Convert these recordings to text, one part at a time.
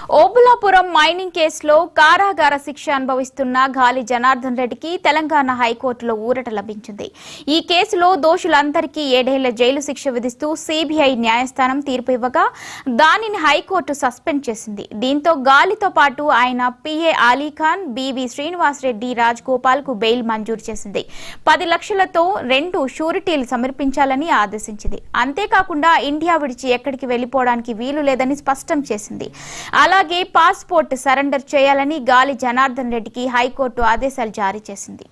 Obulapuram mining కేసులో కారాగార శిక్ష అనుభవిస్తున్న గాలి జనార్దన్ రెడ్డికి తెలంగాణ హైకోర్టులో ఊరట లభించింది. ఈ కేసులో దోషులందరికీ 7 ఏళ్ల జైలు శిక్ష విధిస్తూ సిబిఐ న్యాయస్థానం తీర్పు ఇవ్వగా దానిని హైకోర్టు సస్పెండ్ చేసింది. దీంతో గాలితో పాటు ఆయన పిఏ అలీఖాన్, బివి శ్రీనివాసరెడ్డి, రాజ్ గోపాల్ కు బెయిల్ మంజూరు చేసింది. 10 లక్షలతో 2 షూరిటీలు సమర్పించాలని ఆదేశించింది. అంతేకాకుండా ఇండియా విడిచి ఎక్కడికి వెళ్లిపోవడానికి వీలు లేదని స్పష్టం చేసింది. అలాగే పాస్పోర్ట్ సరెండర్ చేయాలని గాలి జనార్దన్ రెడ్డికి హైకోర్టు ఆదేశాలు జారీ చేసింది.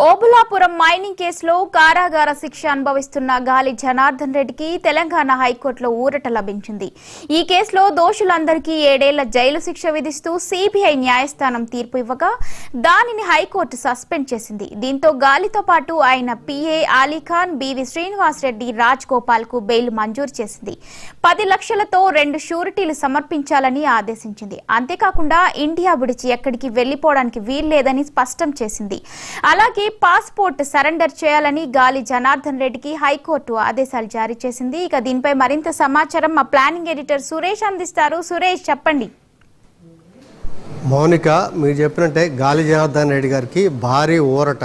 ఓబులాపురం మైనింగ్ కేసులో కారాగార శిక్ష అనుభవిస్తున్న గాలి జనార్దన్ రెడ్డికి తెలంగాణ హైకోర్టులో ఊరట లభించింది. ఈ కేసులో దోషులందరికీ 7 ఏళ్ల జైలు శిక్ష విధిస్తూ సిబిఐ న్యాయస్థానం తీర్పు ఇవ్వగా దానిని హైకోర్టు సస్పెండ్ చేసింది. దీంతో గాలితో పాటు ఆయన పిఏ అలీఖాన్, బివి శ్రీనివాసరెడ్డి, రాజ్ గోపాల్ కు బెయిల్ మంజూరు చేసింది. 10 లక్షలతో 2 షూరిటీలు సమర్పించాలని ఆదేశించింది. అంతేకాకుండా ఇండియా విడిచి ఎక్కడికి వెళ్లిపోవడానికి వీల్లేదని స్పష్టం చేసింది. అలాగే పాస్పోర్ట్ సరెండర్ చేయాలని గాలి జనార్దన్ రెడ్డికి హైకోర్టు ఆదేశాలు జారీ చేసింది. ఇక దీనిపై మరింత సమాచారం మా ప్లానింగ్ ఎడిటర్ సురేష్ అందిస్తారు. సురేష్, చెప్పండి. మౌనిక, మీరు చెప్పినట్టే గాలి జనార్దన్ రెడ్డి గారికి భారీ ఊరట.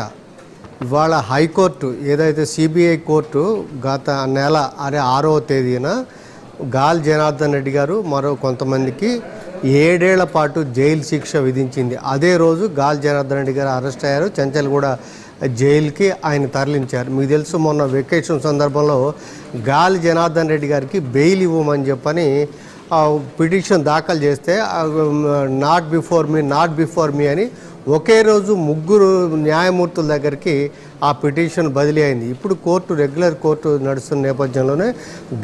ఇవాళ హైకోర్టు ఏదైతే సిబిఐ కోర్టు గత నెల 6వ తేదీన గాలి జనార్దన్ రెడ్డి గారు మరో కొంతమందికి 7 ఏళ్ల పాటు జైలు శిక్ష విధించింది. అదే రోజు గాలి జనార్దన్ రెడ్డి గారు అరెస్ట్ అయ్యారు. చెంచల్గూడ జైలుకి ఆయన తరలించారు. మీకు తెలుసు, మొన్న వెకేషన్ సందర్భంలో గాలి జనార్దన్ రెడ్డి గారికి బెయిల్ ఇవ్వమని చెప్పని పిటిషన్ దాఖలు చేస్తే నాట్ బిఫోర్ మీ అని ఒకే రోజు 3 న్యాయమూర్తుల దగ్గరికి ఆ పిటిషన్ బదిలీ అయింది. ఇప్పుడు రెగ్యులర్ కోర్టు నడుస్తున్న నేపథ్యంలోనే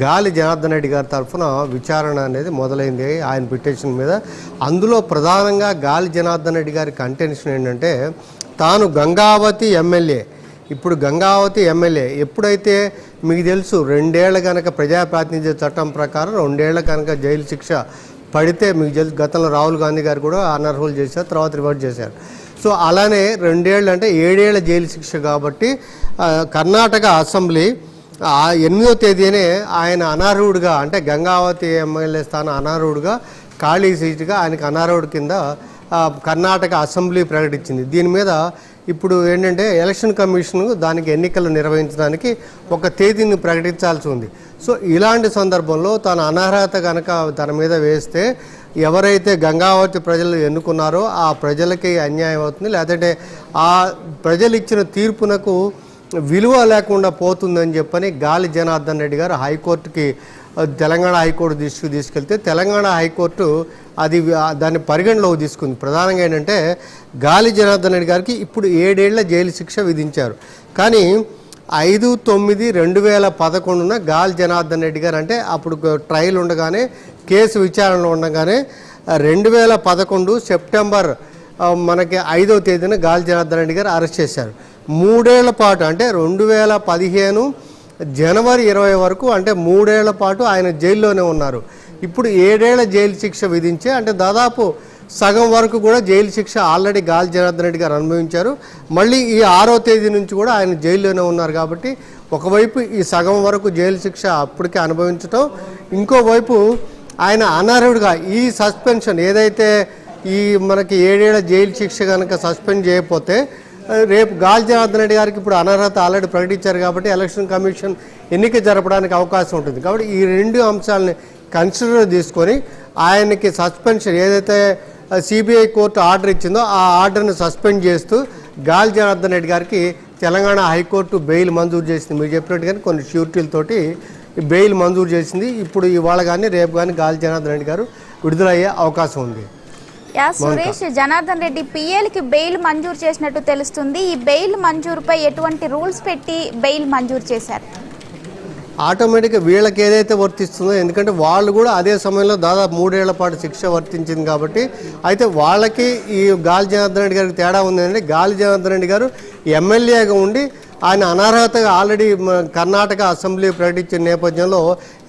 గాలి జనార్దన్ రెడ్డి గారి తరఫున విచారణ అనేది మొదలైంది ఆయన పిటిషన్ మీద. అందులో ప్రధానంగా గాలి జనార్దన్ రెడ్డి గారి కంటెన్షన్ ఏంటంటే, తాను గంగావతి ఎమ్మెల్యే, ఇప్పుడు గంగావతి ఎమ్మెల్యే ఎప్పుడైతే మీకు తెలుసు 2 ఏళ్ల కనుక ప్రజాప్రాతినిధ్య చట్టం ప్రకారం 2 ఏళ్ల కనుక జైలు శిక్ష పడితే మీకు తెలుసు, గతంలో రాహుల్ గాంధీ గారు కూడా అనర్హులు చేశారు, తర్వాత రివర్ట్ చేశారు. సో అలానే 2 ఏళ్ళు అంటే 7 ఏళ్ల జైలు శిక్ష కాబట్టి కర్ణాటక అసెంబ్లీ 8వ తేదీనే ఆయన అనర్హుడుగా, అంటే గంగావతి ఎమ్మెల్యే స్థానం అనర్హుడుగా, ఖాళీ సీటుగా ఆయనకు అనర్హుడు కింద కర్ణాటక అసెంబ్లీ ప్రకటించింది. దీని మీద ఇప్పుడు ఏంటంటే ఎలక్షన్ కమిషన్ దానికి ఎన్నికలు నిర్వహించడానికి ఒక తేదీని ప్రకటించాల్సి ఉంది. సో ఇలాంటి సందర్భంలో తన అనర్హత కనుక తన మీద వేస్తే ఎవరైతే గంగావతి ప్రజలు ఎన్నుకున్నారో ఆ ప్రజలకి అన్యాయం అవుతుంది, లేదంటే ఆ ప్రజలు ఇచ్చిన తీర్పునకు విలువ లేకుండా పోతుందని చెప్పని గాలి జనార్దన్ రెడ్డి గారు హైకోర్టుకి, తెలంగాణ హైకోర్టు దృష్టికి తీసుకెళ్తే తెలంగాణ హైకోర్టు దాన్ని పరిగణలోకి తీసుకుంది. ప్రధానంగా ఏంటంటే గాలి జనార్దన్ రెడ్డి గారికి ఇప్పుడు 7 ఏళ్ల జైలు శిక్ష విధించారు. కానీ 5/9/2011 గాలి జనార్దన్ రెడ్డి గారు, అంటే అప్పుడు ట్రయల్ ఉండగానే, కేసు విచారణలో ఉండగానే 2011 సెప్టెంబర్ మనకి 5వ తేదీన గాలి జనార్దన్ రెడ్డి గారు అరెస్ట్ చేశారు. 3 ఏళ్ల పాటు, అంటే 2015 జనవరి 20 వరకు, అంటే 3 ఏళ్ల పాటు ఆయన జైల్లోనే ఉన్నారు. ఇప్పుడు 7 ఏళ్ల జైలు శిక్ష విధించే, అంటే దాదాపు సగం వరకు కూడా జైలు శిక్ష ఆల్రెడీ గాలి జనార్దన్ రెడ్డి గారు అనుభవించారు. మళ్ళీ ఈ 6వ తేదీ నుంచి కూడా ఆయన జైల్లోనే ఉన్నారు. కాబట్టి ఒకవైపు ఈ సగం వరకు జైలు శిక్ష అప్పటికే అనుభవించటం, ఇంకోవైపు ఆయన అనర్హుడిగా ఈ సస్పెన్షన్ ఏదైతే ఈ మనకి 7 ఏళ్ల జైలు శిక్ష కనుక సస్పెండ్ చేయకపోతే రేపు గాలి జనార్దన్ రెడ్డి గారికి ఇప్పుడు అనర్హత ఆల్రెడీ ప్రకటించారు. కాబట్టి ఎలక్షన్ కమిషన్ ఎన్నిక జరపడానికి అవకాశం ఉంటుంది. కాబట్టి ఈ 2 అంశాలని కన్సిడర్ తీసుకొని ఆయనకి సస్పెన్షన్ ఏదైతే సిబిఐ కోర్టు ఆర్డర్ ఇచ్చిందో ఆ ఆర్డర్ని సస్పెండ్ చేస్తూ గాలి జనార్దన్ రెడ్డి గారికి తెలంగాణ హైకోర్టు బెయిల్ మంజూరు చేసింది. మీరు చెప్పినట్టుగానే కొన్ని ష్యూరిటీలతోటి బెయిల్ మంజూరు చేసింది. ఇప్పుడు ఇవాళ కానీ రేపు కానీ గాలి జనార్దన్ రెడ్డి గారు విడుదలయ్యే అవకాశం ఉంది. సురేష్, జనార్దన్ రెడ్డి పిఎల్కి బెయిల్ మంజూరు చేసినట్టు తెలుస్తుంది. ఈ బెయిల్ మంజూరుపై ఎటువంటి రూల్స్ పెట్టి బెయిల్ మంజూరు చేశారు? ఆటోమేటిక్గా వీళ్ళకి ఏదైతే వర్తిస్తుందో, ఎందుకంటే వాళ్ళు కూడా అదే సమయంలో దాదాపు 3 ఏళ్ల పాటు శిక్ష వర్తించింది. కాబట్టి అయితే వాళ్ళకి ఈ గాలి జనార్దన్ రెడ్డి గారికి తేడా ఉందంటే, గాలి జనార్దన్ రెడ్డి గారు ఎమ్మెల్యేగా ఉండి ఆయన అనర్హతగా ఆల్రెడీ కర్ణాటక అసెంబ్లీ ప్రకటించిన నేపథ్యంలో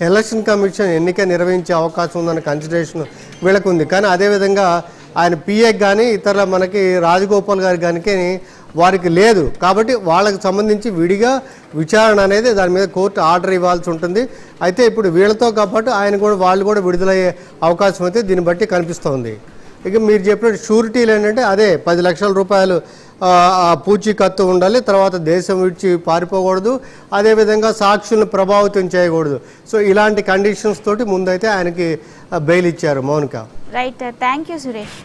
ఎలక్షన్ కమిషన్ ఎన్నిక నిర్వహించే అవకాశం ఉందన్న కన్సిడరేషన్ వీళ్ళకు ఉంది. కానీ అదేవిధంగా ఆయన పిఏకి కానీ ఇతర మనకి రాజగోపాల్ గారికి కానీ వారికి లేదు. కాబట్టి వాళ్ళకి సంబంధించి విడిగా విచారణ అనేది దాని మీద కోర్టు ఆర్డర్ ఇవ్వాల్సి ఉంటుంది. అయితే ఇప్పుడు వీళ్ళతో కాబట్టి వాళ్ళు కూడా విడుదలయ్యే అవకాశం అయితే దీన్ని బట్టి కనిపిస్తోంది. ఇక మీరు చెప్పినట్టు షూరిటీలు ఏంటంటే అదే 10 లక్షల రూపాయలు పూచీకత్తు ఉండాలి, తర్వాత దేశం విడిచి పారిపోకూడదు, అదేవిధంగా సాక్షులను ప్రభావితం చేయకూడదు. సో ఇలాంటి కండిషన్స్ తోటి ముందైతే ఆయనకి బెయిల్ ఇచ్చారు. Mounika. Right, thank you Suresh.